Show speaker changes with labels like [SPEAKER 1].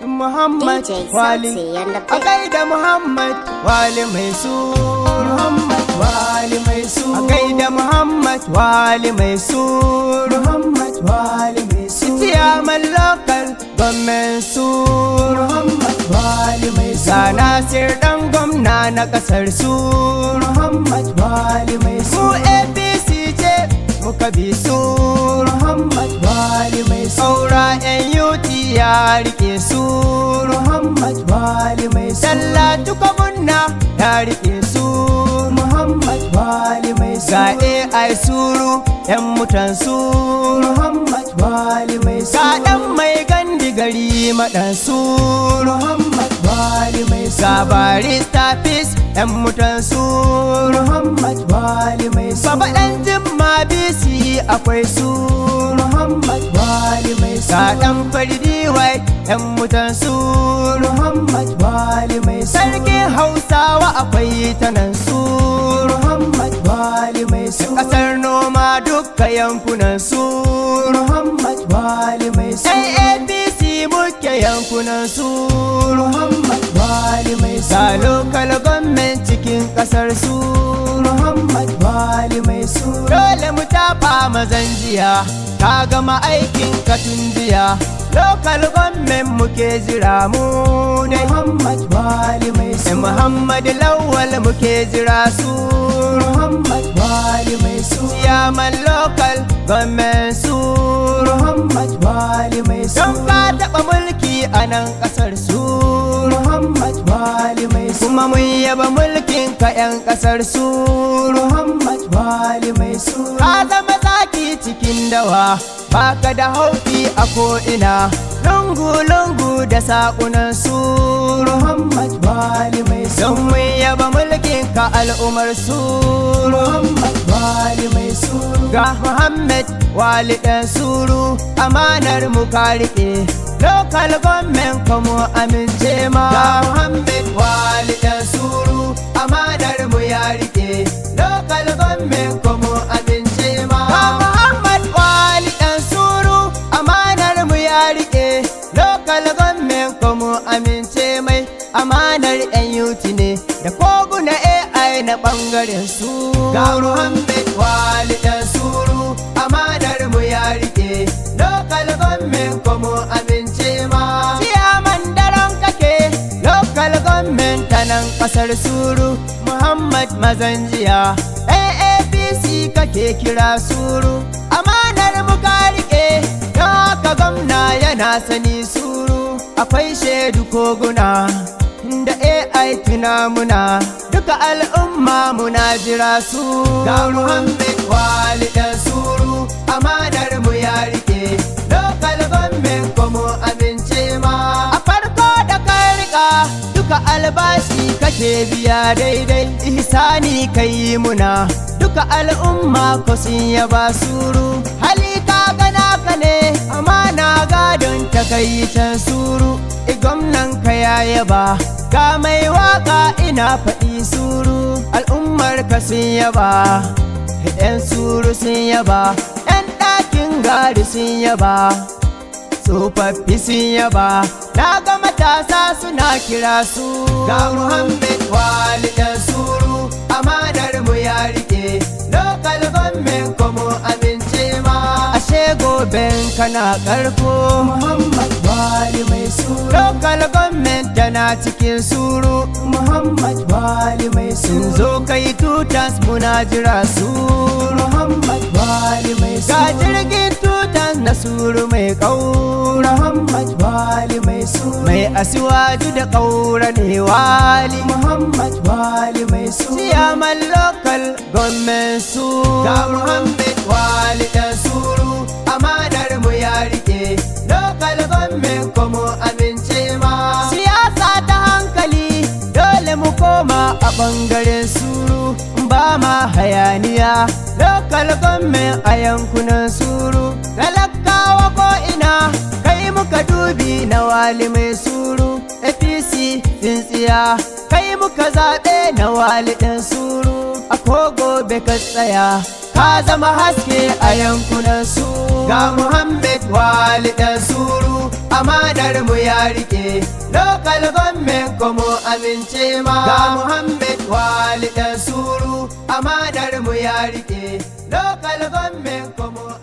[SPEAKER 1] Muhammad Wali a gaida Muhammad Wali mai sur Muhammad Wali mai sur a gaida Muhammad Wali mai sur Muhammad Wali mai sur Chairman local government sur Muhammad Wali mai sur ga Nasir dan gwamna na kasar sur Muhammad Wali mai sur mu APC ce muka bi sur Muhammad Wali mai sur saura NUT ya rike sur Muhammad Wali mai sur Dallatu Kabunna ya rike sur Muhammad Wali mai sur ga AI suru yan mutan sur Muhammad Wali mai sur ga dan mai gandi gari madan sur Muhammad Wali mai sur ga barista peace yan mutan sur Muhammad Wali mai sur baba dan jimma bisi akwai sur Muhammad Wali mai sur ga dan faridi white yan mutan sur Muhammad Wali mai sur sarkin Hausawa akwai tanan sur Muhammad Wali mai sur kasar noma dukka yankunan sur Muhammad Wali mai sur APC muke yankunan sur Muhammad Wali mai sur ga local government cikin kasar sur Muhammad Wali mai sur dole mu tafa mazan jiya ka gama aikin ka tun jiya local government muke jira mu dai Muhammad Wali mai sur Muhammad Lawal muke jira sur Muhammad Wali mai sur Chairman local government sur Muhammad Wali mai sur don ka taɓa mulki a nan ƙasar sur Muhammad Wali mai sur kuma mun yaba mulkin ka 'yan ƙasar sur Muhammad Wali mai sur ka zama zaki cikin dawa baka da haufi a ko'ina lungu-lungu da saƙunan sur Muhammad Wali mai sur don mun yaba mulkin ka al'umar sur Muhammad Wali mai sur ga Muhammad Wali ɗan suru amanar mu ka riƙe local government kuma amince ma ga Muhammad Wali ɗan suru amanar mu ya riƙe local government kuma amince ma ga Muhammad Wali ɗan suru amanar mu ya riƙe local government kuma amince mai amanar NUT ne da koguna AI na ɓangaren su ga Muhammad Wali ɗan suru amanar mu ya riƙe local government kuma amince ma Chairman daren kake local government ta nan ƙasar suru Muhammad Mazanjiya APC kake kira suru amanar mu ka riƙe don haka gwamna yana sani suru akwai shaidu koguna da AI tuna muna duka al'umma muna jira su ga Muhammad Wali ɗan suru amanar mu ya rike local government kuma amince ma a farko da kai rika duka albashi kake biya daidai ihsani kai muna duka al'umma ko sun yaba suru hali ka gana ka ne amana gadon takaitan suru gwamnan ka ya yaba ga mai waka ina faɗi suru al'ummar ka sun yaba yan suru sun yaba yan ɗakin gari sun yaba tsofaffi sun yaba na ga matasa suna kira su ga Muhammad Wali ɗan suru amanar mu ya rike local government kuma amince ma ashe goben kana karko Muhammad Wali mai suru local government tana cikin suru Muhammad Wali mai suru sun zo kai tutas muna jira su Muhammad Wali mai suru ga jirgin tutas na suru mai kaura Muhammad Wali mai suru mai asiwaju da kaura ne Wali Muhammad Wali mai suru Chairman local government su ga Muhammad Wali ɗan suru amanar mu ya rike local government kuma amince ma siyasa ta hankali dole mu koma a ɓangaren suru ba ma hayaniya local government a yankunan suru talakawa ko ina kai muka dubi na Wali mai suru APC tsintsiya kai muka zaɓe na Wali ɗan suru a kogo be ka tsaya ka zama haske a yankunan su ga Muhammad Wali ɗan suru amanar mu ya rike Local government kuma amince ma ga Muhammad Wali dan Suru amanar mu ya rike. Local government kuma